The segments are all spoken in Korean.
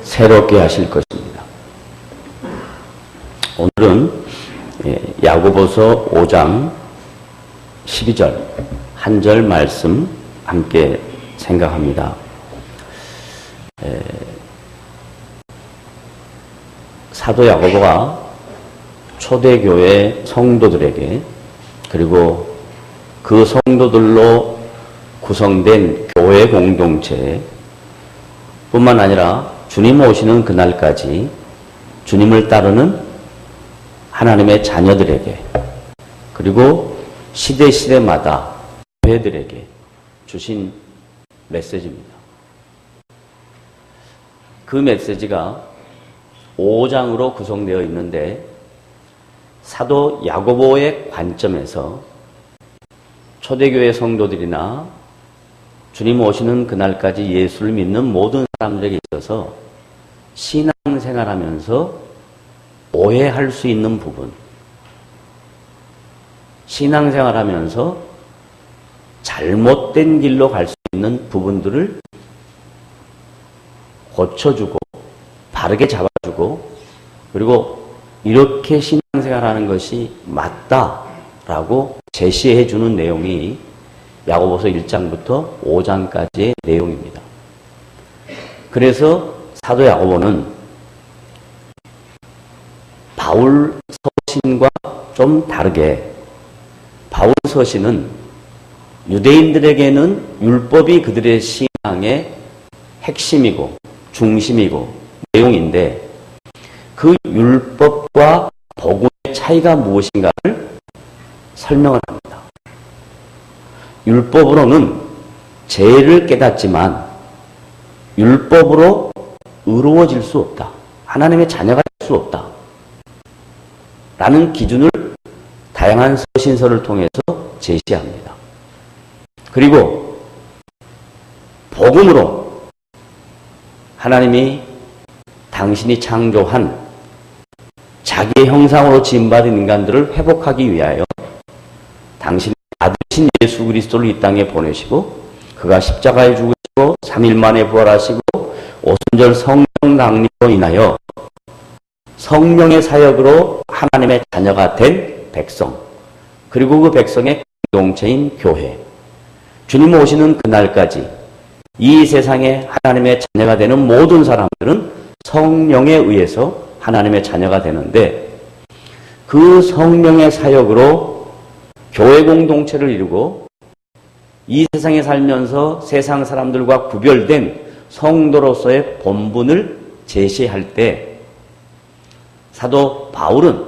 새롭게 하실 것입니다. 오늘은 야고보서 5장 12절 한 절 말씀 함께 생각합니다. 사도 야고보가 초대교회 성도들에게 그리고 그 성도들로 구성된 교회 공동체 뿐만 아니라 주님 오시는 그날까지 주님을 따르는 하나님의 자녀들에게 그리고 시대마다 교회들에게 주신 메시지입니다. 그 메시지가 5장으로 구성되어 있는데 사도 야고보의 관점에서 초대교회 성도들이나 주님 오시는 그날까지 예수를 믿는 모든 사람들에게 있어서 신앙생활하면서 오해할 수 있는 부분, 신앙생활하면서 잘못된 길로 갈 수 있는 부분들을 고쳐주고 바르게 잡아주고 그리고 이렇게 신앙생활하는 것이 맞다라고 제시해주는 내용이 야고보서 1장부터 5장까지의 내용입니다. 그래서 사도 야고보는 바울 서신과 좀 다르게 바울 서신은 유대인들에게는 율법이 그들의 신앙의 핵심이고 중심이고 내용인데 그 율법과 복음의 차이가 무엇인가를 설명을 합니다. 율법으로는 죄를 깨닫지만 율법으로 의로워질 수 없다. 하나님의 자녀가 될 수 없다. 라는 기준을 다양한 서신서를 통해서 제시합니다. 그리고 복음으로 하나님이 당신이 창조한 자기의 형상으로 지음받은 인간들을 회복하기 위하여 당신의 아들이신 예수 그리스도를 이 땅에 보내시고 그가 십자가에 죽으시고 3일 만에 부활하시고 오순절 성령 낭림으로 인하여 성령의 사역으로 하나님의 자녀가 된 백성 그리고 그 백성의 공동체인 교회 주님 오시는 그날까지 이 세상에 하나님의 자녀가 되는 모든 사람들은 성령에 의해서 하나님의 자녀가 되는데 그 성령의 사역으로 교회 공동체를 이루고 이 세상에 살면서 세상 사람들과 구별된 성도로서의 본분을 제시할 때 사도 바울은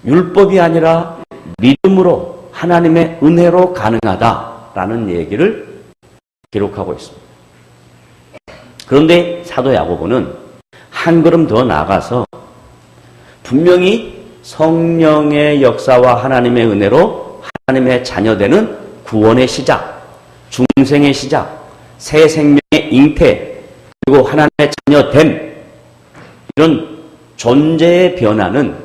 율법이 아니라 믿음으로 하나님의 은혜로 가능하다라는 얘기를 기록하고 있습니다. 그런데 사도 야고보는 한 걸음 더 나아가서 분명히 성령의 역사와 하나님의 은혜로 하나님의 자녀되는 구원의 시작, 중생의 시작, 새 생명의 잉태, 그리고 하나님의 자녀됨 이런 존재의 변화는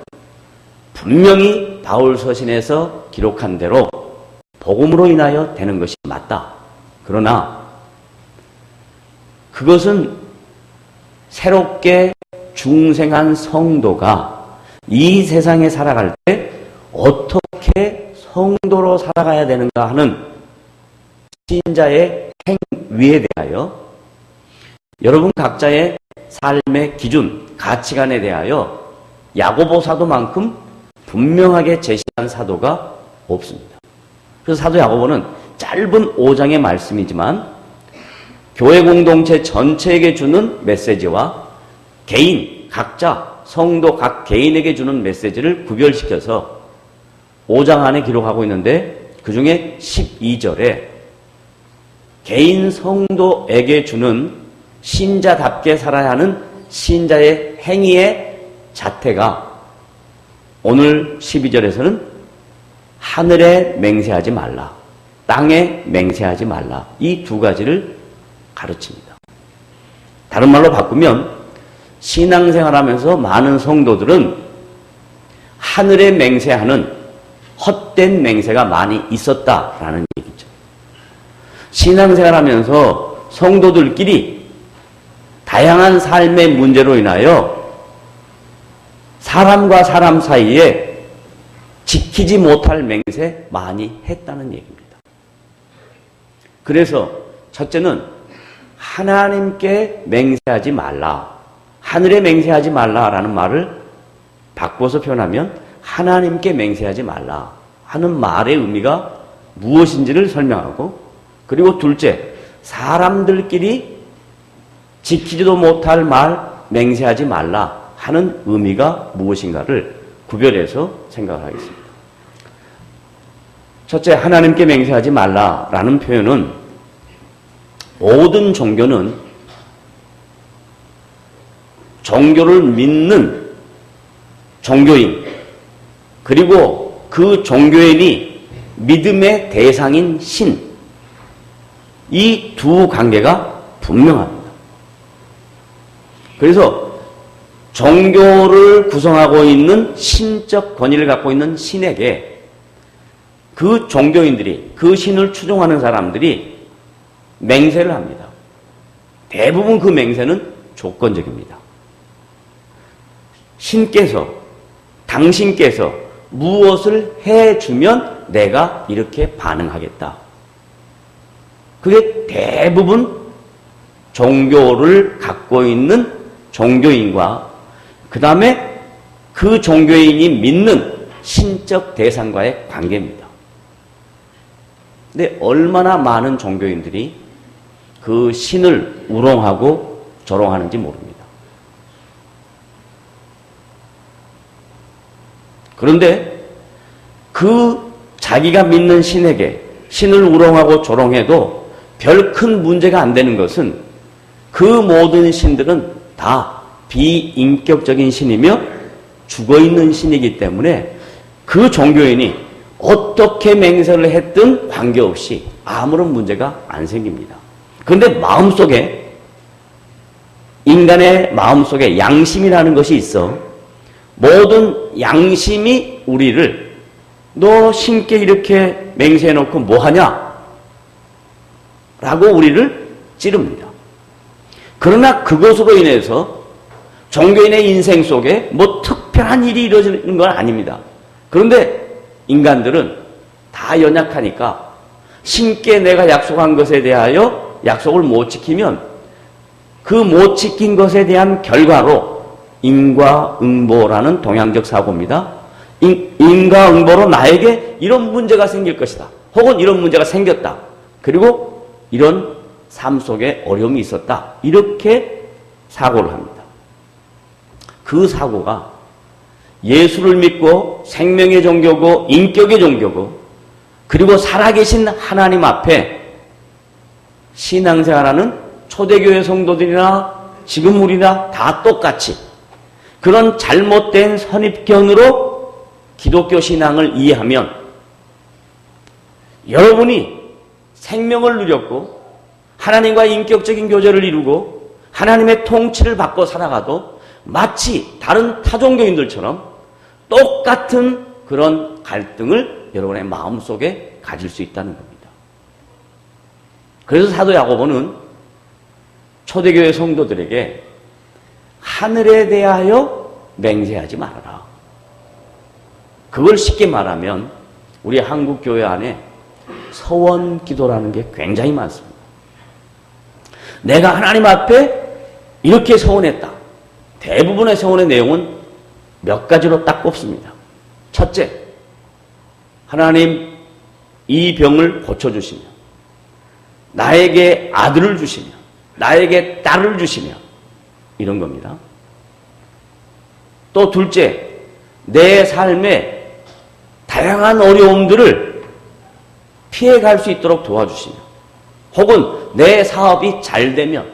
분명히 바울 서신에서 기록한 대로 복음으로 인하여 되는 것이 맞다. 그러나 그것은 새롭게 중생한 성도가 이 세상에 살아갈 때 어떻게 성도로 살아가야 되는가 하는 신자의 행위에 대하여 여러분 각자의 삶의 기준, 가치관에 대하여 야고보 사도만큼 분명하게 제시한 사도가 없습니다. 그래서 사도 야고보는 짧은 5장의 말씀이지만 교회 공동체 전체에게 주는 메시지와 개인, 각자, 성도 각 개인에게 주는 메시지를 구별시켜서 5장 안에 기록하고 있는데 그 중에 12절에 개인 성도에게 주는 신자답게 살아야 하는 신자의 행위의 자태가 오늘 12절에서는 하늘에 맹세하지 말라, 땅에 맹세하지 말라 이 두 가지를 가르칩니다. 다른 말로 바꾸면 신앙생활하면서 많은 성도들은 하늘에 맹세하는 헛된 맹세가 많이 있었다라는 얘기죠. 신앙생활하면서 성도들끼리 다양한 삶의 문제로 인하여 사람과 사람 사이에 지키지 못할 맹세 많이 했다는 얘기입니다. 그래서 첫째는 하나님께 맹세하지 말라. 하늘에 맹세하지 말라라는 말을 바꿔서 표현하면 하나님께 맹세하지 말라 하는 말의 의미가 무엇인지를 설명하고, 그리고 둘째, 사람들끼리 지키지도 못할 말 맹세하지 말라 하는 의미가 무엇인가를 구별해서 생각을 하겠습니다. 첫째, 하나님께 맹세하지 말라라는 표현은 모든 종교는 종교를 믿는 종교인, 그리고 그 종교인이 믿음의 대상인 신, 이 두 관계가 분명합니다. 그래서 종교를 구성하고 있는 신적 권위를 갖고 있는 신에게 그 종교인들이, 그 신을 추종하는 사람들이 맹세를 합니다. 대부분 그 맹세는 조건적입니다. 신께서, 당신께서 무엇을 해주면 내가 이렇게 반응하겠다. 그게 대부분 종교를 갖고 있는 종교인과 그 다음에 그 종교인이 믿는 신적 대상과의 관계입니다. 근데 얼마나 많은 종교인들이 그 신을 우롱하고 조롱하는지 모릅니다. 그런데 그 자기가 믿는 신에게 신을 우롱하고 조롱해도 별 큰 문제가 안 되는 것은 그 모든 신들은 다 비인격적인 신이며 죽어있는 신이기 때문에 그 종교인이 어떻게 맹세를 했든 관계없이 아무런 문제가 안 생깁니다. 그런데 마음속에, 인간의 마음속에 양심이라는 것이 있어 모든 양심이 우리를 너 신께 이렇게 맹세해놓고 뭐하냐? 라고 우리를 찌릅니다. 그러나 그것으로 인해서 종교인의 인생 속에 뭐 특별한 일이 이루어지는 건 아닙니다. 그런데 인간들은 다 연약하니까 신께 내가 약속한 것에 대하여 약속을 못 지키면 그 못 지킨 것에 대한 결과로 인과응보라는 동양적 사고입니다. 인과응보로 나에게 이런 문제가 생길 것이다. 혹은 이런 문제가 생겼다. 그리고 이런 삶 속에 어려움이 있었다. 이렇게 사고를 합니다. 그 사고가 예수를 믿고 생명의 종교고 인격의 종교고 그리고 살아계신 하나님 앞에 신앙생활하는 초대교회 성도들이나 지금 우리나 다 똑같이 그런 잘못된 선입견으로 기독교 신앙을 이해하면 여러분이 생명을 누렸고 하나님과 인격적인 교제를 이루고 하나님의 통치를 받고 살아가도 마치 다른 타종교인들처럼 똑같은 그런 갈등을 여러분의 마음속에 가질 수 있다는 겁니다. 그래서 사도 야고보는 초대교회 성도들에게 하늘에 대하여 맹세하지 말아라. 그걸 쉽게 말하면 우리 한국 교회 안에 서원 기도라는 게 굉장히 많습니다. 내가 하나님 앞에 이렇게 서원했다. 대부분의 서원의 내용은 몇 가지로 딱 꼽습니다. 첫째, 하나님 이 병을 고쳐주시며 나에게 아들을 주시며 나에게 딸을 주시며 이런 겁니다. 또 둘째, 내 삶에 다양한 어려움들을 피해갈 수 있도록 도와주시며 혹은 내 사업이 잘 되면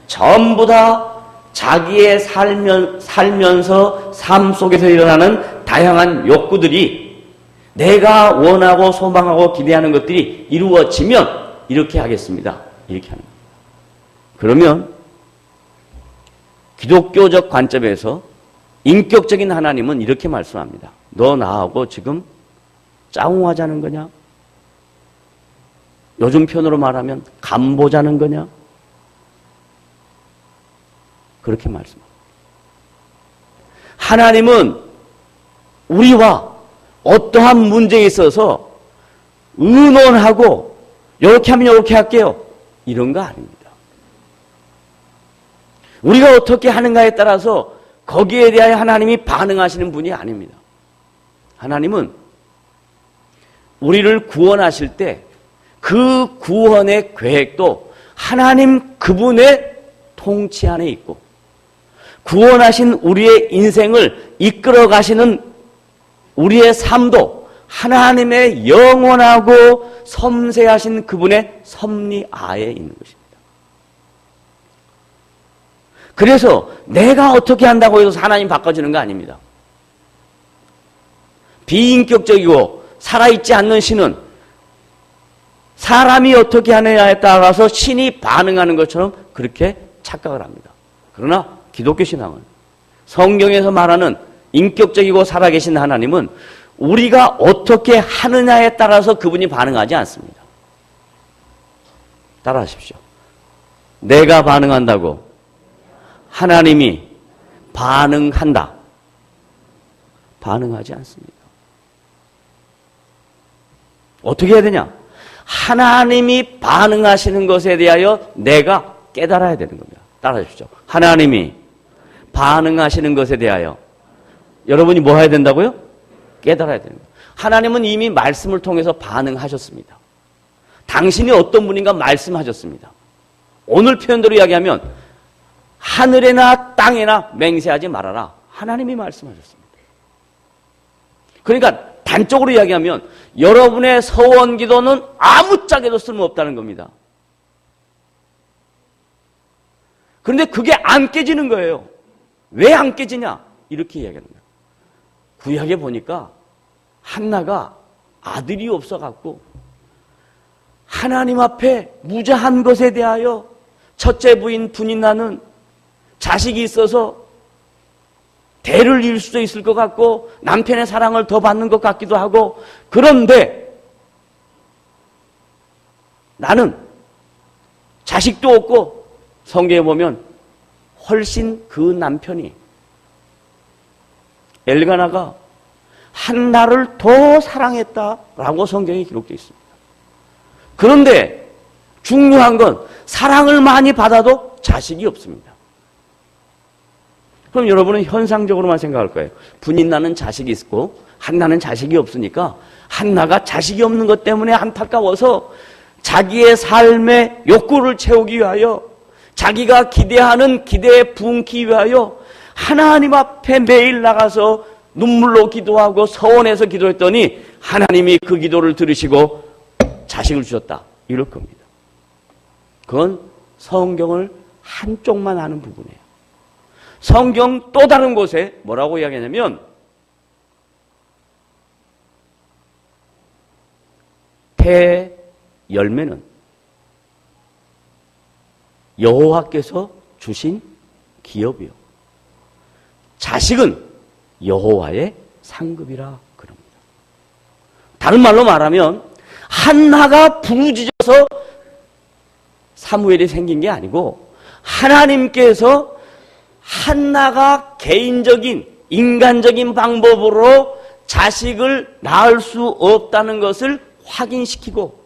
전부 다 자기의 살면서 삶 속에서 일어나는 다양한 욕구들이 내가 원하고 소망하고 기대하는 것들이 이루어지면 이렇게 하겠습니다. 이렇게 하는 거예요. 그러면 기독교적 관점에서 인격적인 하나님은 이렇게 말씀합니다. 너 나하고 지금 짱후하자는 거냐? 요즘 편으로 말하면 간보자는 거냐? 그렇게 말씀합니다. 하나님은 우리와 어떠한 문제에 있어서 의논하고 이렇게 하면 이렇게 할게요. 이런 거 아닙니다. 우리가 어떻게 하는가에 따라서 거기에 대하여 하나님이 반응하시는 분이 아닙니다. 하나님은 우리를 구원하실 때 그 구원의 계획도 하나님 그분의 통치 안에 있고 구원하신 우리의 인생을 이끌어 가시는 우리의 삶도 하나님의 영원하고 섬세하신 그분의 섭리 아에 있는 것입니다. 그래서 내가 어떻게 한다고 해서 하나님 바꿔주는 거 아닙니다. 비인격적이고 살아있지 않는 신은 사람이 어떻게 하느냐에 따라서 신이 반응하는 것처럼 그렇게 착각을 합니다. 그러나 기독교 신앙은 성경에서 말하는 인격적이고 살아계신 하나님은 우리가 어떻게 하느냐에 따라서 그분이 반응하지 않습니다. 따라하십시오. 내가 반응한다고 하나님이 반응한다. 반응하지 않습니다. 어떻게 해야 되냐? 하나님이 반응하시는 것에 대하여 내가 깨달아야 되는 겁니다. 따라하십시오. 하나님이 반응하시는 것에 대하여 여러분이 뭐 해야 된다고요? 깨달아야 되는 거예요. 하나님은 이미 말씀을 통해서 반응하셨습니다. 당신이 어떤 분인가 말씀하셨습니다. 오늘 표현대로 이야기하면 하늘에나 땅에나 맹세하지 말아라. 하나님이 말씀하셨습니다. 그러니까 단적으로 이야기하면 여러분의 서원 기도는 아무짝에도 쓸모없다는 겁니다. 그런데 그게 안 깨지는 거예요. 왜 안 깨지냐? 이렇게 이야기하는 거예요. 구약에 보니까 한나가 아들이 없어갖고 하나님 앞에 무자한 것에 대하여 첫째 부인 분인나는 자식이 있어서 대를 이을 수도 있을 것 같고 남편의 사랑을 더 받는 것 같기도 하고 그런데 나는 자식도 없고 성경에 보면 훨씬 그 남편이 엘가나가 한나를 더 사랑했다라고 성경에 기록되어 있습니다. 그런데 중요한 건 사랑을 많이 받아도 자식이 없습니다. 그럼 여러분은 현상적으로만 생각할 거예요. 분인나는 자식이 있고 한나는 자식이 없으니까 한나가 자식이 없는 것 때문에 안타까워서 자기의 삶의 욕구를 채우기 위하여 자기가 기대하는 기대에 부응기 위하여 하나님 앞에 매일 나가서 눈물로 기도하고 서원해서 기도했더니 하나님이 그 기도를 들으시고 자식을 주셨다. 이럴 겁니다. 그건 성경을 한쪽만 아는 부분이에요. 성경 또 다른 곳에 뭐라고 이야기하냐면 태 열매는 여호와께서 주신 기업이요 자식은 여호와의 상급이라 그럽니다. 다른 말로 말하면 한나가 부르짖어서 사무엘이 생긴 게 아니고 하나님께서 한나가 개인적인 인간적인 방법으로 자식을 낳을 수 없다는 것을 확인시키고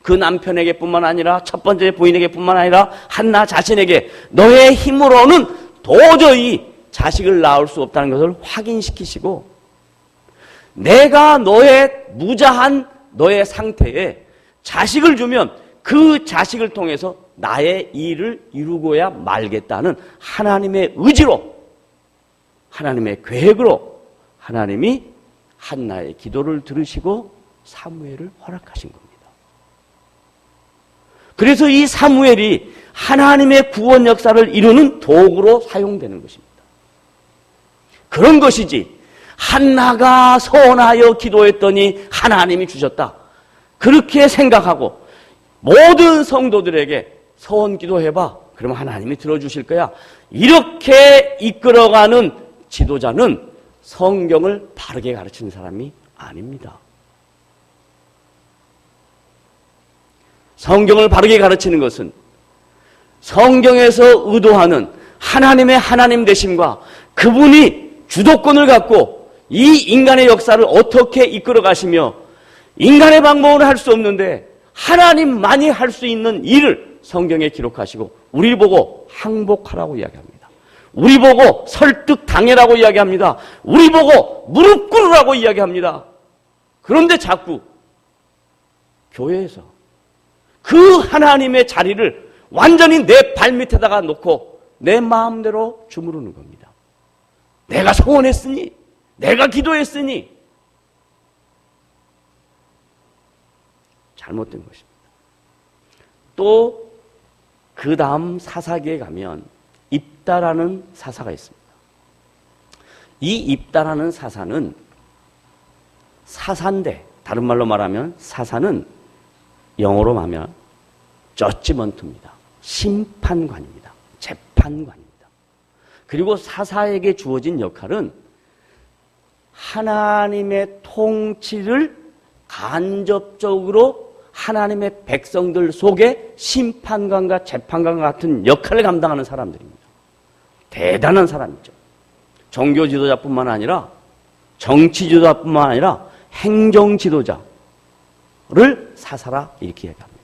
그 남편에게 뿐만 아니라 첫 번째 부인에게 뿐만 아니라 한나 자신에게 너의 힘으로는 도저히 자식을 낳을 수 없다는 것을 확인시키시고 내가 너의 무자한 너의 상태에 자식을 주면 그 자식을 통해서 나의 일을 이루고야 말겠다는 하나님의 의지로 하나님의 계획으로 하나님이 한나의 기도를 들으시고 사무엘을 허락하신 겁니다. 그래서 이 사무엘이 하나님의 구원 역사를 이루는 도구로 사용되는 것입니다. 그런 것이지 한나가 서원하여 기도했더니 하나님이 주셨다. 그렇게 생각하고 모든 성도들에게 서원 기도해봐. 그러면 하나님이 들어주실 거야. 이렇게 이끌어가는 지도자는 성경을 바르게 가르치는 사람이 아닙니다. 성경을 바르게 가르치는 것은 성경에서 의도하는 하나님의 하나님 되심과 그분이 주도권을 갖고 이 인간의 역사를 어떻게 이끌어 가시며 인간의 방법으로 할 수 없는데 하나님만이 할 수 있는 일을 성경에 기록하시고 우리 보고 항복하라고 이야기합니다. 우리 보고 설득당해라고 이야기합니다. 우리 보고 무릎 꿇으라고 이야기합니다. 그런데 자꾸 교회에서 그 하나님의 자리를 완전히 내 발밑에다가 놓고 내 마음대로 주무르는 겁니다. 내가 소원했으니, 내가 기도했으니 잘못된 것입니다. 또 그 다음 사사기에 가면 입다라는 사사가 있습니다. 이 입다라는 사사는 사사인데, 다른 말로 말하면 사사는 영어로 말하면 저지먼트입니다. 심판관입니다. 재판관입니다. 그리고 사사에게 주어진 역할은 하나님의 통치를 간접적으로 하나님의 백성들 속에 심판관과 재판관 같은 역할을 감당하는 사람들입니다. 대단한 사람이죠. 종교 지도자뿐만 아니라 정치 지도자뿐만 아니라 행정 지도자를 사사라 이렇게 얘기합니다.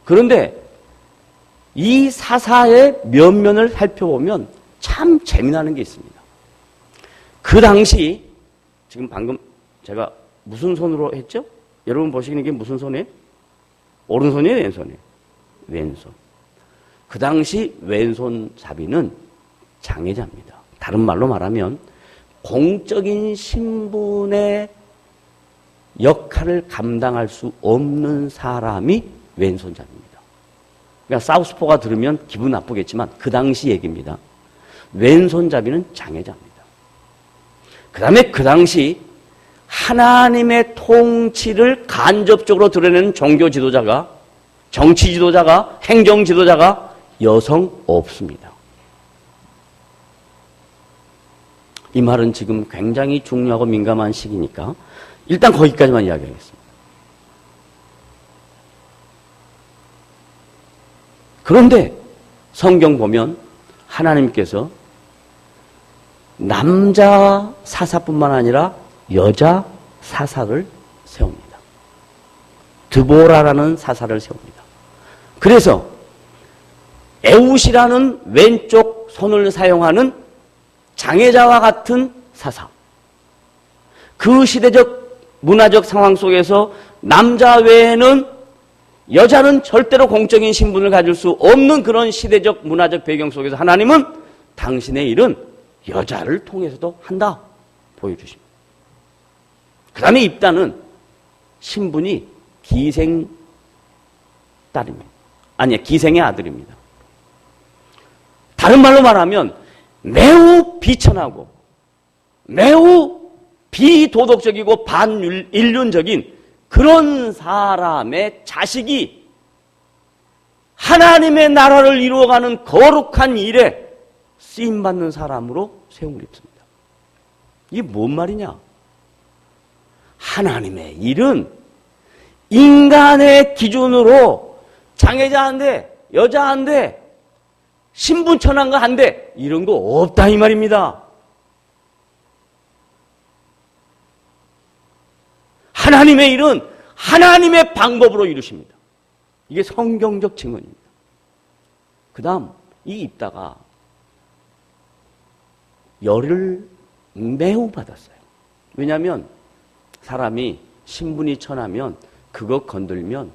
그런데 이 사사의 면면을 살펴보면 참 재미나는 게 있습니다. 그 당시 지금 방금 제가 무슨 손으로 했죠? 여러분 보시기는 이게 무슨 손이에요? 오른손이에요? 왼손이에요? 왼손. 그 당시 왼손잡이는 장애자입니다. 다른 말로 말하면 공적인 신분의 역할을 감당할 수 없는 사람이 왼손잡이입니다. 그러니까 사우스포가 들으면 기분 나쁘겠지만 그 당시 얘기입니다. 왼손잡이는 장애자입니다. 그 다음에 그 당시 하나님의 통치를 간접적으로 드러내는 종교 지도자가, 정치 지도자가, 행정 지도자가 여성 없습니다. 이 말은 지금 굉장히 중요하고 민감한 시기니까 일단 거기까지만 이야기하겠습니다. 그런데 성경 보면 하나님께서 남자 사사뿐만 아니라 여자 사사를 세웁니다. 드보라라는 사사를 세웁니다. 그래서 에웃이라는 왼쪽 손을 사용하는 장애자와 같은 사사. 그 시대적 문화적 상황 속에서 남자 외에는 여자는 절대로 공적인 신분을 가질 수 없는 그런 시대적 문화적 배경 속에서 하나님은 당신의 일은 여자를 통해서도 한다 보여주십니다. 그 다음에 입다는 신분이 기생 딸입니다. 아니, 기생의 아들입니다. 다른 말로 말하면 매우 비천하고 매우 비도덕적이고 반인륜적인 그런 사람의 자식이 하나님의 나라를 이루어가는 거룩한 일에 쓰임받는 사람으로 세움을 입습니다. 이게 뭔 말이냐? 하나님의 일은 인간의 기준으로 장애자한테, 여자한테, 신분천한 거 한데 이런 거 없다 이 말입니다. 하나님의 일은 하나님의 방법으로 이루십니다. 이게 성경적 증언입니다. 그 다음 이 입다가 열을 매우 받았어요. 왜냐하면 사람이 신분이 천하면 그거 건들면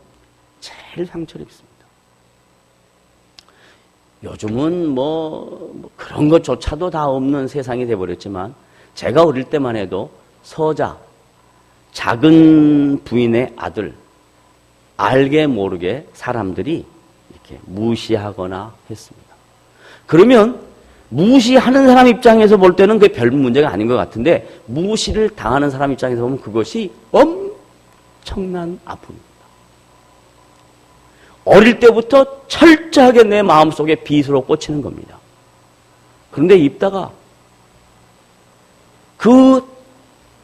제일 상처를 입습니다. 요즘은 뭐 그런 것조차도 다 없는 세상이 돼버렸지만 제가 어릴 때만 해도 서자, 작은 부인의 아들, 알게 모르게 사람들이 이렇게 무시하거나 했습니다. 그러면 무시하는 사람 입장에서 볼 때는 그게 별 문제가 아닌 것 같은데 무시를 당하는 사람 입장에서 보면 그것이 엄청난 아픔입니다. 어릴 때부터 철저하게 내 마음속에 빗으로 꽂히는 겁니다. 그런데 입다가 그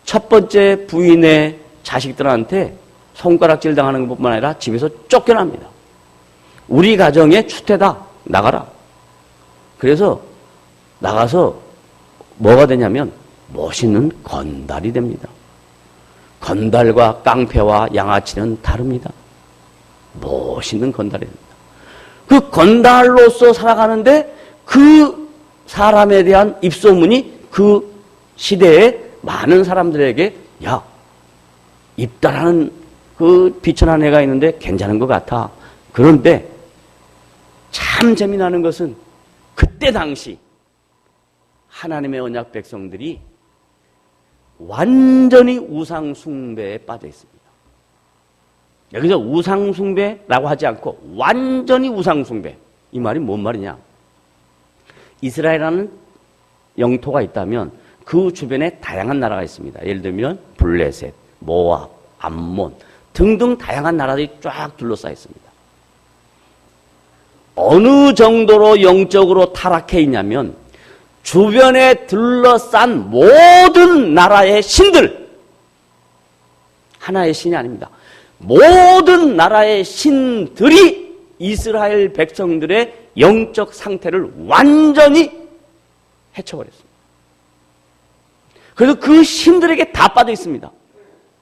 첫 번째 부인의 자식들한테 손가락질 당하는 것뿐만 아니라 집에서 쫓겨납니다. 우리 가정의 추태다. 나가라. 그래서 나가서 뭐가 되냐면 멋있는 건달이 됩니다. 건달과 깡패와 양아치는 다릅니다. 멋있는 건달이 됩니다. 그 건달로서 살아가는데 그 사람에 대한 입소문이 그 시대에 많은 사람들에게 야, 입다라는 그 비천한 애가 있는데 괜찮은 것 같아. 그런데 참 재미나는 것은 그때 당시 하나님의 언약 백성들이 완전히 우상숭배에 빠져 있습니다. 여기서 우상숭배라고 하지 않고 완전히 우상숭배. 이 말이 뭔 말이냐? 이스라엘이라는 영토가 있다면 그 주변에 다양한 나라가 있습니다. 예를 들면 블레셋, 모압, 암몬 등등 다양한 나라들이 쫙 둘러싸여 있습니다. 어느 정도로 영적으로 타락해 있냐면 주변에 둘러싼 모든 나라의 신들, 하나의 신이 아닙니다. 모든 나라의 신들이 이스라엘 백성들의 영적 상태를 완전히 해쳐버렸습니다. 그래서 그 신들에게 다 빠져 있습니다.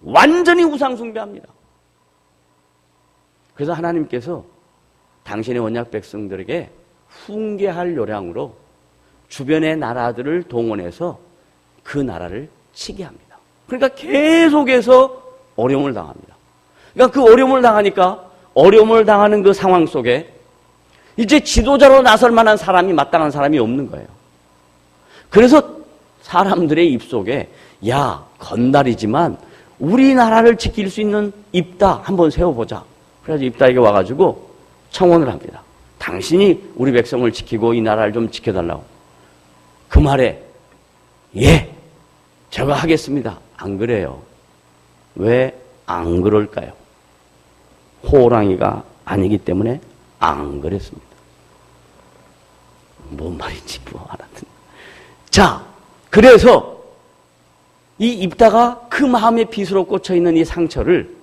완전히 우상숭배합니다. 그래서 하나님께서 당신의 언약 백성들에게 훈계할 요량으로 주변의 나라들을 동원해서 그 나라를 치게 합니다. 그러니까 계속해서 어려움을 당합니다. 그러니까 그 어려움을 당하니까 어려움을 당하는 그 상황 속에 이제 지도자로 나설 만한 사람이 마땅한 사람이 없는 거예요. 그래서 사람들의 입속에 야, 건달이지만 우리나라를 지킬 수 있는 입다 한번 세워보자. 그래서 입다에게 와가지고 청원을 합니다. 당신이 우리 백성을 지키고 이 나라를 좀 지켜달라고. 그 말에 예, 제가 하겠습니다. 안 그래요. 왜 안 그럴까요? 호랑이가 아니기 때문에 안 그랬습니다. 뭔 말인지 뭐 알았든. 자, 그래서 이 입다가 그 마음에 빗으로 꽂혀있는 이 상처를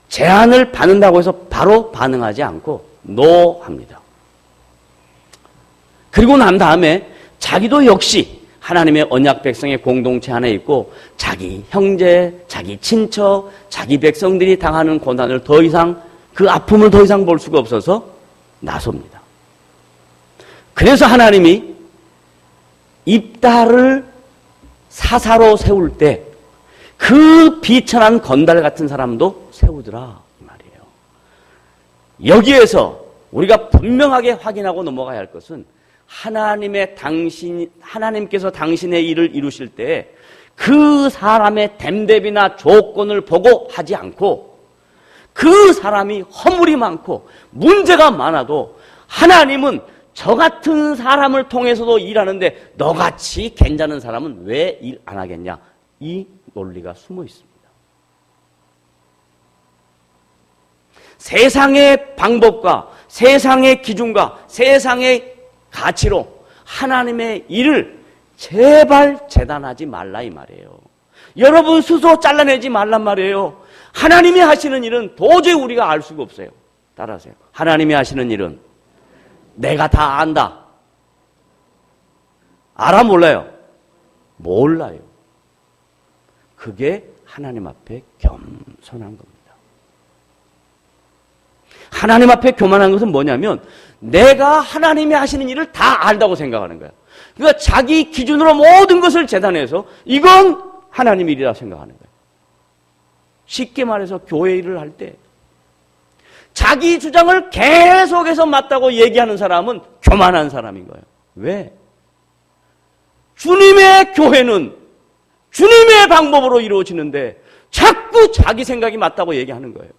제안을 받는다고 해서 바로 반응하지 않고 노합니다. 그리고 난 다음에 자기도 역시 하나님의 언약 백성의 공동체 안에 있고 자기 형제, 자기 친척, 자기 백성들이 당하는 고난을 더 이상 그 아픔을 더 이상 볼 수가 없어서 나섭니다. 그래서 하나님이 입다를 사사로 세울 때 그 비천한 건달 같은 사람도 세우더라 이 말이에요. 여기에서 우리가 분명하게 확인하고 넘어가야 할 것은 하나님께서 당신의 일을 이루실 때 그 사람의 됨됨이나 조건을 보고 하지 않고 그 사람이 허물이 많고 문제가 많아도 하나님은 저 같은 사람을 통해서도 일하는데 너같이 괜찮은 사람은 왜 일 안 하겠냐? 이 논리가 숨어 있습니다. 세상의 방법과 세상의 기준과 세상의 가치로 하나님의 일을 제발 재단하지 말라 이 말이에요. 여러분 스스로 잘라내지 말란 말이에요. 하나님이 하시는 일은 도저히 우리가 알 수가 없어요. 따라하세요. 하나님이 하시는 일은 내가 다 안다. 알아 몰라요? 몰라요. 그게 하나님 앞에 겸손한 겁니다. 하나님 앞에 교만한 것은 뭐냐면 내가 하나님이 하시는 일을 다 안다고 생각하는 거예요. 그러니까 자기 기준으로 모든 것을 재단해서 이건 하나님 일이라 생각하는 거예요. 쉽게 말해서 교회 일을 할 때 자기 주장을 계속해서 맞다고 얘기하는 사람은 교만한 사람인 거예요. 왜? 주님의 교회는 주님의 방법으로 이루어지는데 자꾸 자기 생각이 맞다고 얘기하는 거예요.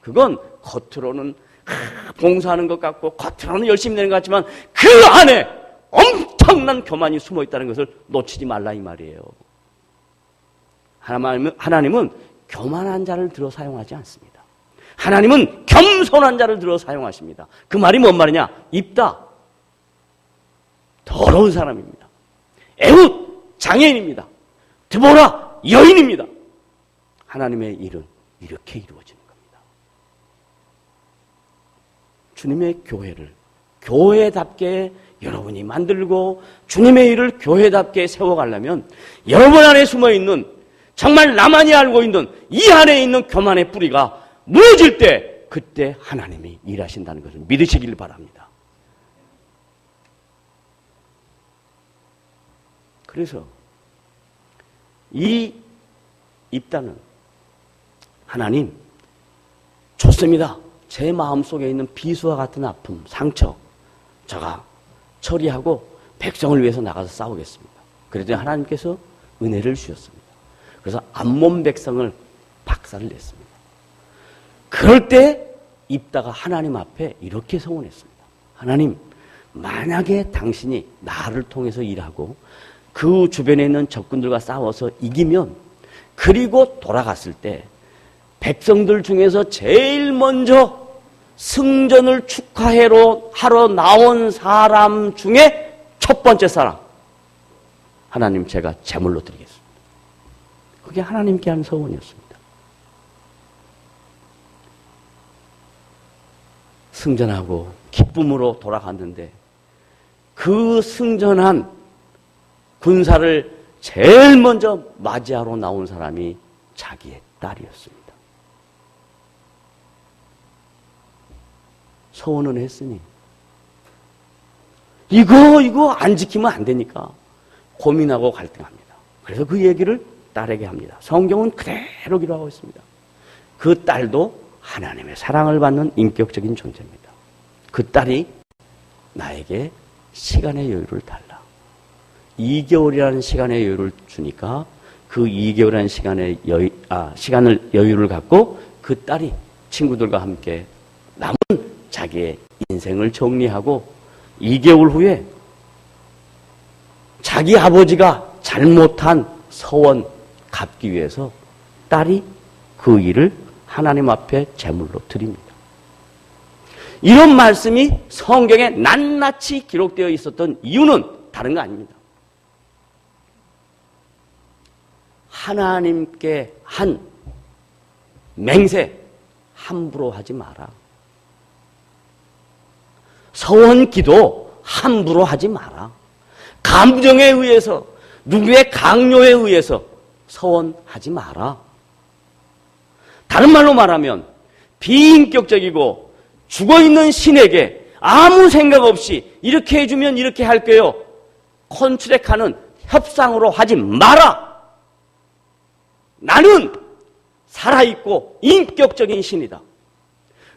그건 겉으로는 봉사하는 것 같고 겉으로는 열심히 되는 것 같지만 그 안에 엄청난 교만이 숨어 있다는 것을 놓치지 말라 이 말이에요. 하나님은 교만한 자를 들어 사용하지 않습니다. 하나님은 겸손한 자를 들어 사용하십니다. 그 말이 뭔 말이냐? 입다. 더러운 사람입니다. 에훗 장애인입니다. 드보라 여인입니다. 하나님의 일은 이렇게 이루어지는 겁니다. 주님의 교회를 교회답게 여러분이 만들고 주님의 일을 교회답게 세워가려면 여러분 안에 숨어있는 정말 나만이 알고 있는 이 안에 있는 교만의 뿌리가 무너질 때 그때 하나님이 일하신다는 것을 믿으시길 바랍니다. 그래서 이 입단은 하나님 좋습니다. 제 마음속에 있는 비수와 같은 아픔, 상처 제가 처리하고 백성을 위해서 나가서 싸우겠습니다. 그랬더니 하나님께서 은혜를 주셨습니다. 그래서 암몬 백성을 박살을 냈습니다. 그럴 때 입다가 하나님 앞에 이렇게 서원했습니다. 하나님, 만약에 당신이 나를 통해서 일하고 그 주변에 있는 적군들과 싸워서 이기면 그리고 돌아갔을 때 백성들 중에서 제일 먼저 승전을 축하하러 나온 사람 중에 첫 번째 사람 하나님 제가 제물로 드리겠습니다. 그게 하나님께 한 서원이었습니다. 승전하고 기쁨으로 돌아갔는데 그 승전한 군사를 제일 먼저 맞이하러 나온 사람이 자기의 딸이었습니다. 서원은 했으니 이거 안 지키면 안 되니까 고민하고 갈등합니다. 그래서 그 얘기를 딸에게 합니다. 성경은 그대로 기록하고 있습니다. 그 딸도 하나님의 사랑을 받는 인격적인 존재입니다. 그 딸이 나에게 시간의 여유를 달라. 2개월이라는 시간의 여유를 주니까 그 2개월이라는 시간을 여유를 갖고 그 딸이 친구들과 함께 남은 자기의 인생을 정리하고 2개월 후에 자기 아버지가 잘못한 서원 갚기 위해서 딸이 그 일을 하나님 앞에 제물로 드립니다. 이런 말씀이 성경에 낱낱이 기록되어 있었던 이유는 다른 거 아닙니다. 하나님께 한 맹세 함부로 하지 마라. 서원 기도 함부로 하지 마라. 감정에 의해서 누구의 강요에 의해서 서원하지 마라. 다른 말로 말하면 비인격적이고 죽어있는 신에게 아무 생각 없이 이렇게 해주면 이렇게 할게요. 컨트랙하는 협상으로 하지 마라. 나는 살아있고 인격적인 신이다.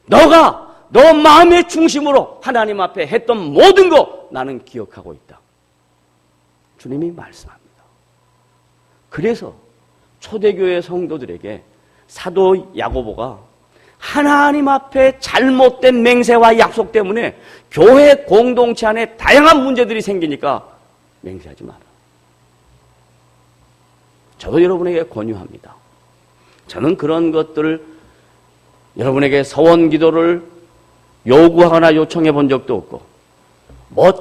너가 너 마음의 중심으로 하나님 앞에 했던 모든 거 나는 기억하고 있다. 주님이 말씀합니다. 그래서 초대교회 성도들에게 사도 야고보가 하나님 앞에 잘못된 맹세와 약속 때문에 교회 공동체 안에 다양한 문제들이 생기니까 맹세하지 마라. 저도 여러분에게 권유합니다. 저는 그런 것들을 여러분에게 서원 기도를 요구하거나 요청해 본 적도 없고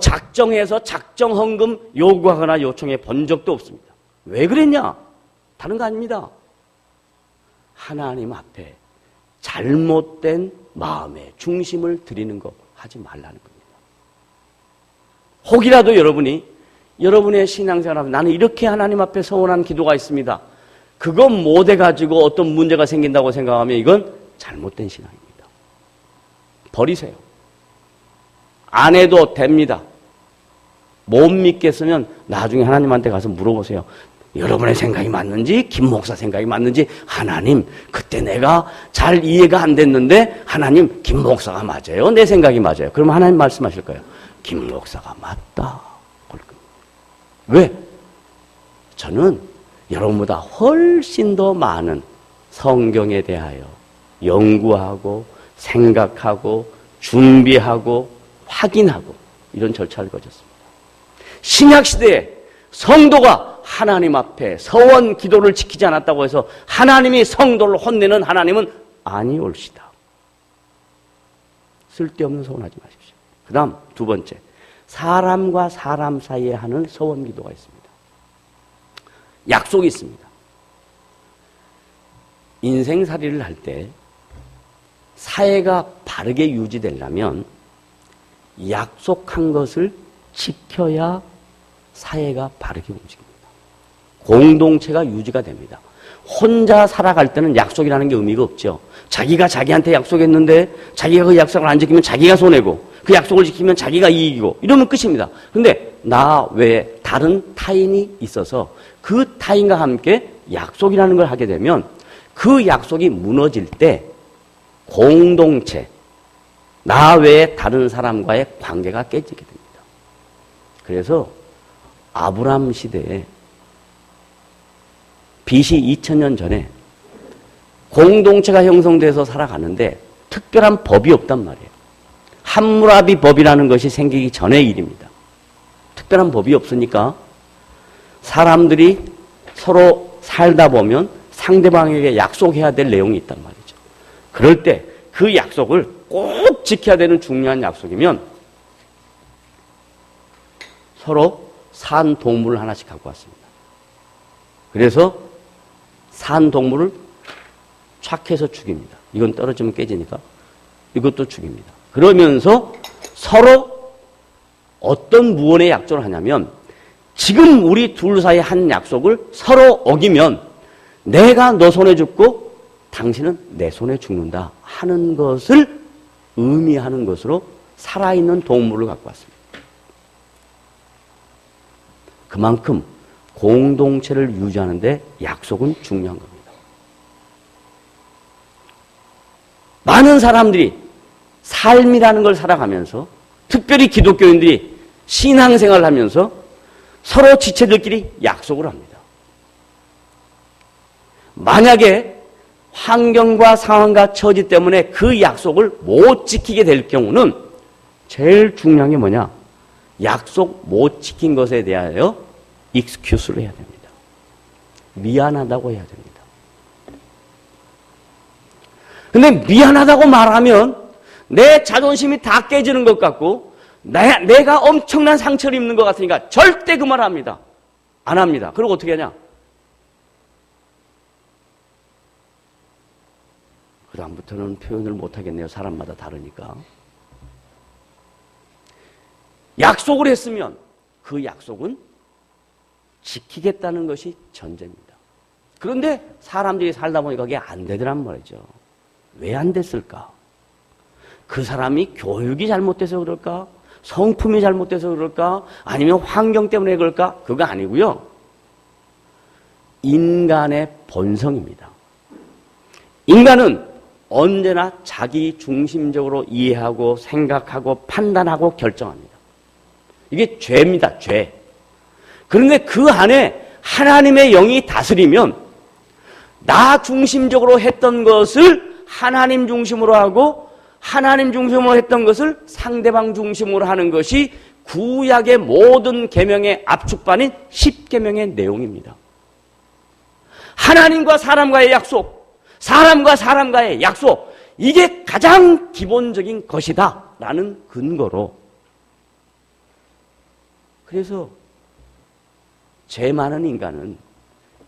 작정해서 작정 헌금 요구하거나 요청해 본 적도 없습니다. 왜 그랬냐? 다른 거 아닙니다. 하나님 앞에 잘못된 마음의 중심을 드리는 거 하지 말라는 겁니다. 혹이라도 여러분의 신앙생활 나는 이렇게 하나님 앞에 서원한 기도가 있습니다. 그거 못해가지고 어떤 문제가 생긴다고 생각하면 이건 잘못된 신앙입니다. 버리세요. 안 해도 됩니다. 못 믿겠으면 나중에 하나님한테 가서 물어보세요. 여러분의 생각이 맞는지 김 목사 생각이 맞는지 하나님 그때 내가 잘 이해가 안 됐는데 하나님 김 목사가 맞아요? 내 생각이 맞아요? 그러면 하나님 말씀하실 거예요. 김 목사가 맞다. 왜? 저는 여러분보다 훨씬 더 많은 성경에 대하여 연구하고 생각하고 준비하고 확인하고 이런 절차를 거쳤습니다. 신약시대에 성도가 하나님 앞에 서원 기도를 지키지 않았다고 해서 하나님이 성도를 혼내는 하나님은 아니올시다. 쓸데없는 서원하지 마십시오. 그 다음 두 번째, 사람과 사람 사이에 하는 서원 기도가 있습니다. 약속이 있습니다. 인생살이를 할 때 사회가 바르게 유지되려면 약속한 것을 지켜야 사회가 바르게 움직입니다. 공동체가 유지가 됩니다. 혼자 살아갈 때는 약속이라는 게 의미가 없죠. 자기가 자기한테 약속했는데 자기가 그 약속을 안 지키면 자기가 손해고 그 약속을 지키면 자기가 이익이고 이러면 끝입니다. 그런데 나 외에 다른 타인이 있어서 그 타인과 함께 약속이라는 걸 하게 되면 그 약속이 무너질 때 공동체, 나 외에 다른 사람과의 관계가 깨지게 됩니다. 그래서 아브라함 시대에 BC 2000년 전에 공동체가 형성돼서 살아가는데 특별한 법이 없단 말이에요. 함무라비 법이라는 것이 생기기 전의 일입니다. 특별한 법이 없으니까 사람들이 서로 살다 보면 상대방에게 약속해야 될 내용이 있단 말이죠. 그럴 때 그 약속을 꼭 지켜야 되는 중요한 약속이면 서로 산 동물을 하나씩 갖고 왔습니다. 그래서 산 동물을 촥 해서 죽입니다. 이건 떨어지면 깨지니까 이것도 죽입니다. 그러면서 서로 어떤 무언의 약속을 하냐면 지금 우리 둘 사이에 한 약속을 서로 어기면 내가 너 손에 죽고 당신은 내 손에 죽는다 하는 것을 의미하는 것으로 살아있는 동물을 갖고 왔습니다. 그만큼 공동체를 유지하는 데 약속은 중요한 겁니다. 많은 사람들이 삶이라는 걸 살아가면서 특별히 기독교인들이 신앙생활을 하면서 서로 지체들끼리 약속을 합니다. 만약에 환경과 상황과 처지 때문에 그 약속을 못 지키게 될 경우는 제일 중요한 게 뭐냐? 약속 못 지킨 것에 대하여 익스큐스를 해야 됩니다. 미안하다고 해야 됩니다. 근데 미안하다고 말하면 내 자존심이 다 깨지는 것 같고 내가 엄청난 상처를 입는 것 같으니까 절대 그 말 합니다. 안 합니다. 그리고 어떻게 하냐? 그 다음부터는 표현을 못하겠네요. 사람마다 다르니까. 약속을 했으면 그 약속은 지키겠다는 것이 전제입니다. 그런데 사람들이 살다 보니까 그게 안 되더란 말이죠. 왜 안 됐을까? 그 사람이 교육이 잘못돼서 그럴까? 성품이 잘못돼서 그럴까? 아니면 환경 때문에 그럴까? 그거 아니고요. 인간의 본성입니다. 인간은 언제나 자기 중심적으로 이해하고 생각하고 판단하고 결정합니다. 이게 죄입니다. 죄. 그런데 그 안에 하나님의 영이 다스리면 나 중심적으로 했던 것을 하나님 중심으로 하고 하나님 중심으로 했던 것을 상대방 중심으로 하는 것이 구약의 모든 계명의 압축반인 10계명의 내용입니다. 하나님과 사람과의 약속, 사람과 사람과의 약속, 이게 가장 기본적인 것이다 라는 근거로, 그래서 죄 많은 인간은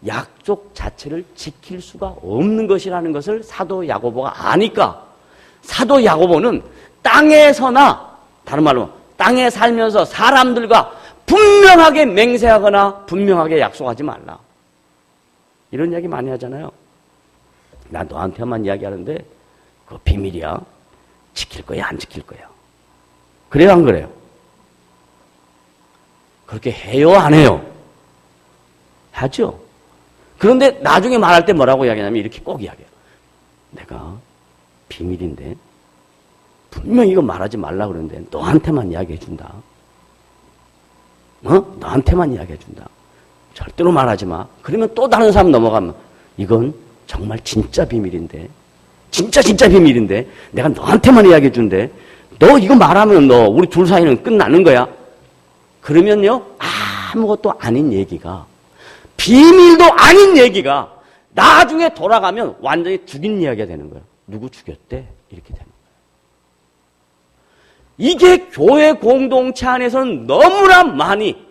약속 자체를 지킬 수가 없는 것이라는 것을 사도 야고보가 아니까 사도 야고보는 땅에서나, 다른 말로 땅에 살면서 사람들과 분명하게 맹세하거나 분명하게 약속하지 말라, 이런 이야기 많이 하잖아요. 나 너한테만 이야기하는데 그거 비밀이야. 지킬 거야 안 지킬 거야. 그래요 안 그래요? 그렇게 해요 안 해요? 하죠. 그런데 나중에 말할 때 뭐라고 이야기하냐면 이렇게 꼭 이야기해요. 내가 비밀인데 분명히 이거 말하지 말라 그러는데 너한테만 이야기해 준다. 너한테만 이야기해 준다. 절대로 말하지 마. 그러면 또 다른 사람 넘어가면 이건 정말 진짜 비밀인데, 진짜 비밀인데 내가 너한테만 이야기해 준대. 너 이거 말하면 너 우리 둘 사이는 끝나는 거야. 그러면요, 아무것도 아닌 얘기가, 비밀도 아닌 얘기가 나중에 돌아가면 완전히 죽인 이야기가 되는 거야. 누구 죽였대? 이렇게 되는 거야. 이게 교회 공동체 안에서는 너무나 많이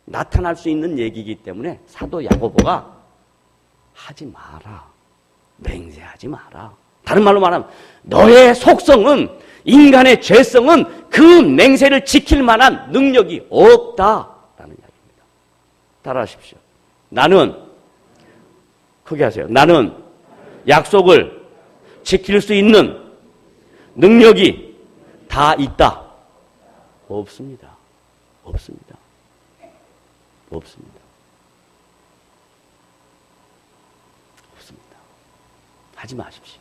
나타날 수 있는 얘기이기 때문에 사도 야고보가 하지 마라, 맹세하지 마라. 다른 말로 말하면 너의 속성은 인간의 죄성은 그 맹세를 지킬 만한 능력이 없다라는 이야기입니다. 따라하십시오. 나는, 크게 하세요. 나는 약속을 지킬 수 있는 능력이 다 있다. 없습니다. 없습니다. 없습니다. 없습니다. 하지 마십시오.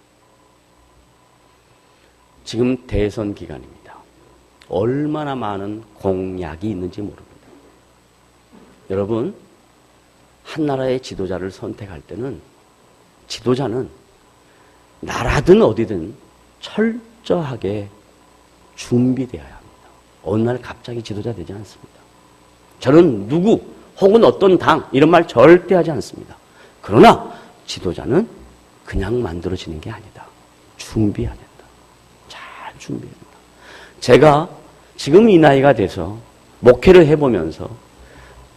지금 대선 기간입니다. 얼마나 많은 공약이 있는지 모릅니다. 여러분, 한 나라의 지도자를 선택할 때는 지도자는 나라든 어디든 철저하게 준비되어야 합니다. 어느 날 갑자기 지도자 되지 않습니다. 저는 누구 혹은 어떤 당 이런 말 절대 하지 않습니다. 그러나 지도자는 그냥 만들어지는 게 아니다. 준비해야 된다. 잘 준비해야 된다. 제가 지금 이 나이가 돼서 목회를 해보면서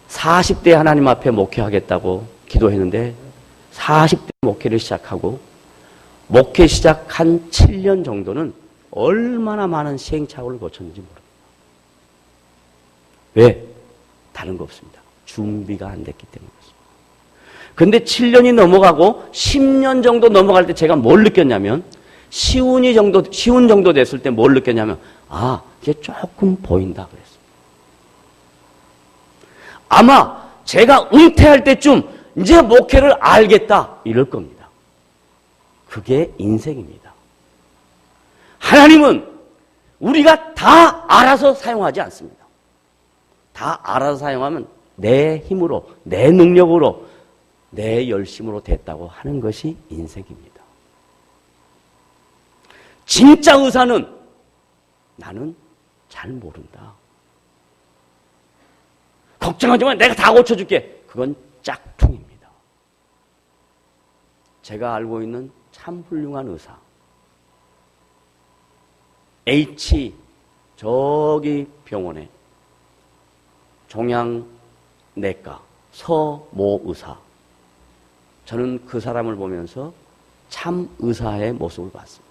40대 하나님 앞에 목회하겠다고 기도했는데 40대 목회를 시작하고 목회 시작한 7년 정도는 얼마나 많은 시행착오를 거쳤는지 모릅니다. 왜? 다른 거 없습니다. 준비가 안 됐기 때문에 그렇습니다. 근데 7년이 넘어가고 10년 정도 넘어갈 때 제가 뭘 느꼈냐면 쉬운 정도 됐을 때 뭘 느꼈냐면 이제 조금 보인다 그랬습니다. 아마 제가 은퇴할 때쯤 이제 목회를 알겠다 이럴 겁니다. 그게 인생입니다. 하나님은 우리가 다 알아서 사용하지 않습니다. 다 알아서 사용하면 내 힘으로, 내 능력으로, 내 열심으로 됐다고 하는 것이 인생입니다. 진짜 의사는 나는 잘 모른다. 걱정하지 마. 내가 다 고쳐줄게. 그건 짝퉁입니다. 제가 알고 있는 참 훌륭한 의사. H 저기 병원에 종양내과 서모 의사. 저는 그 사람을 보면서 참 의사의 모습을 봤습니다.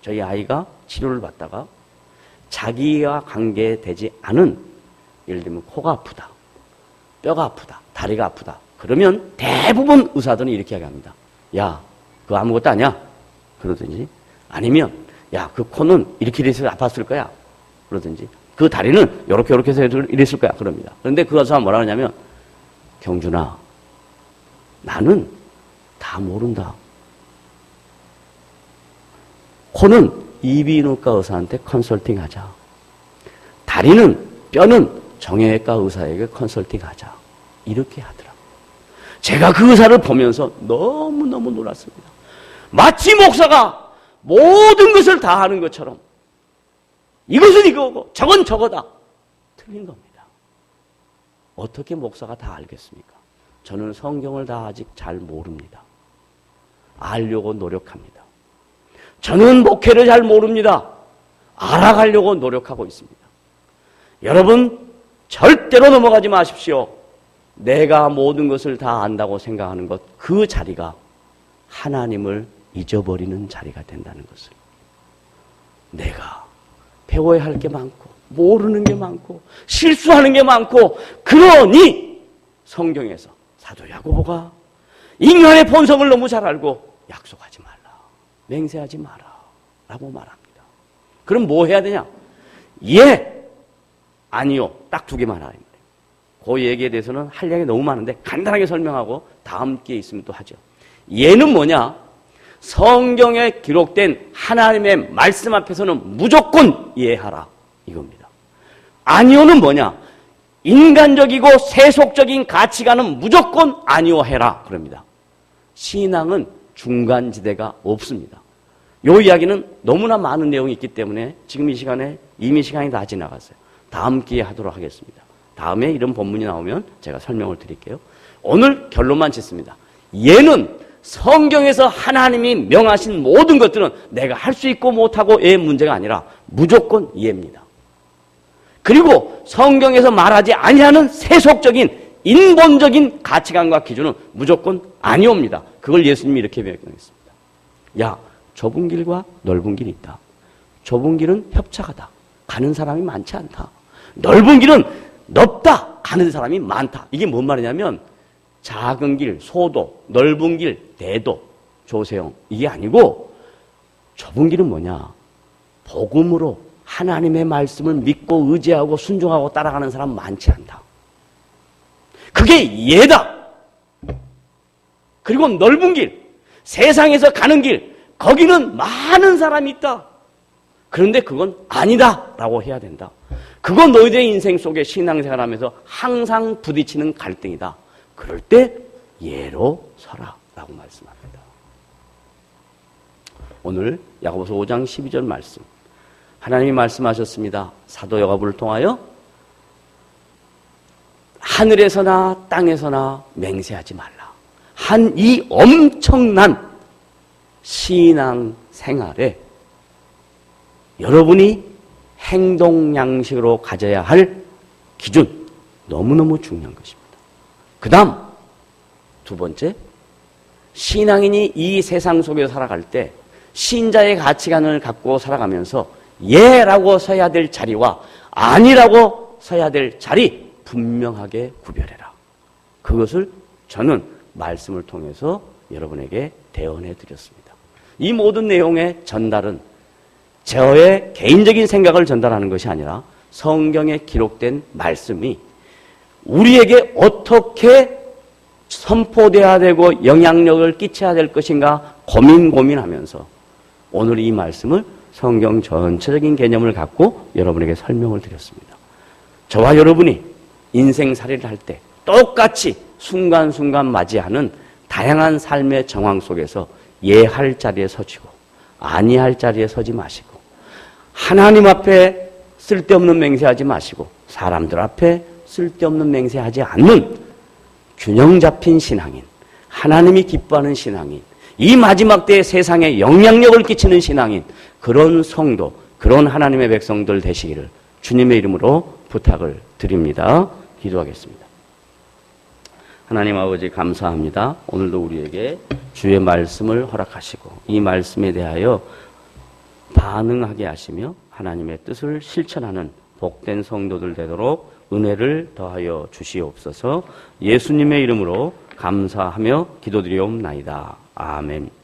저희 아이가 치료를 받다가 자기와 관계되지 않은 예를 들면 코가 아프다, 뼈가 아프다, 다리가 아프다. 그러면 대부분 의사들은 이렇게 이야기합니다. 야, 그거 아무것도 아니야. 그러든지 아니면 야, 그 코는 이렇게 해서 아팠을 거야. 그러든지 그 다리는 이렇게 해서 이랬을 거야. 그럽니다. 그런데 그 의사가 뭐라 하냐면 경준아, 나는 다 모른다. 코는 이비인후과 의사한테 컨설팅하자. 다리는, 뼈는 정형외과 의사에게 컨설팅하자. 이렇게 하더라고요. 제가 그 의사를 보면서 너무너무 놀랐습니다. 마치 목사가 모든 것을 다 하는 것처럼 이것은 이거고 저건 저거다. 틀린 겁니다. 어떻게 목사가 다 알겠습니까? 저는 성경을 다 아직 잘 모릅니다. 알려고 노력합니다. 저는 목회를 잘 모릅니다. 알아가려고 노력하고 있습니다. 여러분 절대로 넘어가지 마십시오. 내가 모든 것을 다 안다고 생각하는 것, 그 자리가 하나님을 잊어버리는 자리가 된다는 것을. 내가 배워야 할 게 많고 모르는 게 많고 실수하는 게 많고, 그러니 성경에서 사도 야고보가 인간의 본성을 너무 잘 알고 약속하지 말라, 맹세하지 마라 라고 말합니다. 그럼 뭐 해야 되냐? 예, 아니요, 딱 두 개만 하라. 그 얘기에 대해서는 할 얘기가 너무 많은데 간단하게 설명하고 다음 기회에 있으면 또 하죠. 얘는 뭐냐? 성경에 기록된 하나님의 말씀 앞에서는 무조건 이해하라 이겁니다. 아니요는 뭐냐? 인간적이고 세속적인 가치관은 무조건 아니요해라 그럽니다. 신앙은 중간지대가 없습니다. 이 이야기는 너무나 많은 내용이 있기 때문에 지금 이 시간에 이미 시간이 다 지나갔어요. 다음 기회에 하도록 하겠습니다. 다음에 이런 본문이 나오면 제가 설명을 드릴게요. 오늘 결론만 짓습니다. 얘는 성경에서 하나님이 명하신 모든 것들은 내가 할 수 있고 못하고의 문제가 아니라 무조건 이해입니다. 그리고 성경에서 말하지 아니하는 세속적인 인본적인 가치관과 기준은 무조건 아니옵니다. 그걸 예수님이 이렇게 명했습니다. 야, 좁은 길과 넓은 길이 있다. 좁은 길은 협착하다. 가는 사람이 많지 않다. 넓은 길은 넓다. 가는 사람이 많다. 이게 뭔 말이냐면 작은 길, 소도, 넓은 길, 대도, 조세형. 이게 아니고 좁은 길은 뭐냐? 복음으로 하나님의 말씀을 믿고 의지하고 순종하고 따라가는 사람 많지 않다. 그게 예다. 그리고 넓은 길, 세상에서 가는 길, 거기는 많은 사람이 있다. 그런데 그건 아니다라고 해야 된다. 그건 너희들의 인생 속에 신앙생활하면서 항상 부딪히는 갈등이다. 그럴 때 예로 서라라고 말씀합니다. 오늘 야고보서 5장 12절 말씀. 하나님이 말씀하셨습니다. 사도 야고보를 통하여 하늘에서나 땅에서나 맹세하지 말라. 이 엄청난 신앙 생활에 여러분이 행동 양식으로 가져야 할 기준, 너무너무 중요한 것입니다. 그 다음, 두 번째, 신앙인이 이 세상 속에서 살아갈 때 신자의 가치관을 갖고 살아가면서 예라고 서야 될 자리와 아니라고 서야 될 자리 분명하게 구별해라. 그것을 저는 말씀을 통해서 여러분에게 대언해 드렸습니다. 이 모든 내용의 전달은 저의 개인적인 생각을 전달하는 것이 아니라 성경에 기록된 말씀이 우리에게 어떻게 선포돼야 되고 영향력을 끼쳐야 될 것인가 고민하면서 오늘 이 말씀을 성경 전체적인 개념을 갖고 여러분에게 설명을 드렸습니다. 저와 여러분이 인생살이를 할 때 똑같이 순간순간 맞이하는 다양한 삶의 정황 속에서 예할 자리에 서시고 아니할 자리에 서지 마시고 하나님 앞에 쓸데없는 맹세하지 마시고 사람들 앞에 쓸데없는 맹세하지 않는 균형 잡힌 신앙인, 하나님이 기뻐하는 신앙인, 이 마지막 때에 세상에 영향력을 끼치는 신앙인, 그런 성도, 그런 하나님의 백성들 되시기를 주님의 이름으로 부탁을 드립니다. 기도하겠습니다. 하나님 아버지 감사합니다. 오늘도 우리에게 주의 말씀을 허락하시고 이 말씀에 대하여 반응하게 하시며 하나님의 뜻을 실천하는 복된 성도들 되도록 은혜를 더하여 주시옵소서. 예수님의 이름으로 감사하며 기도드리옵나이다. 아멘.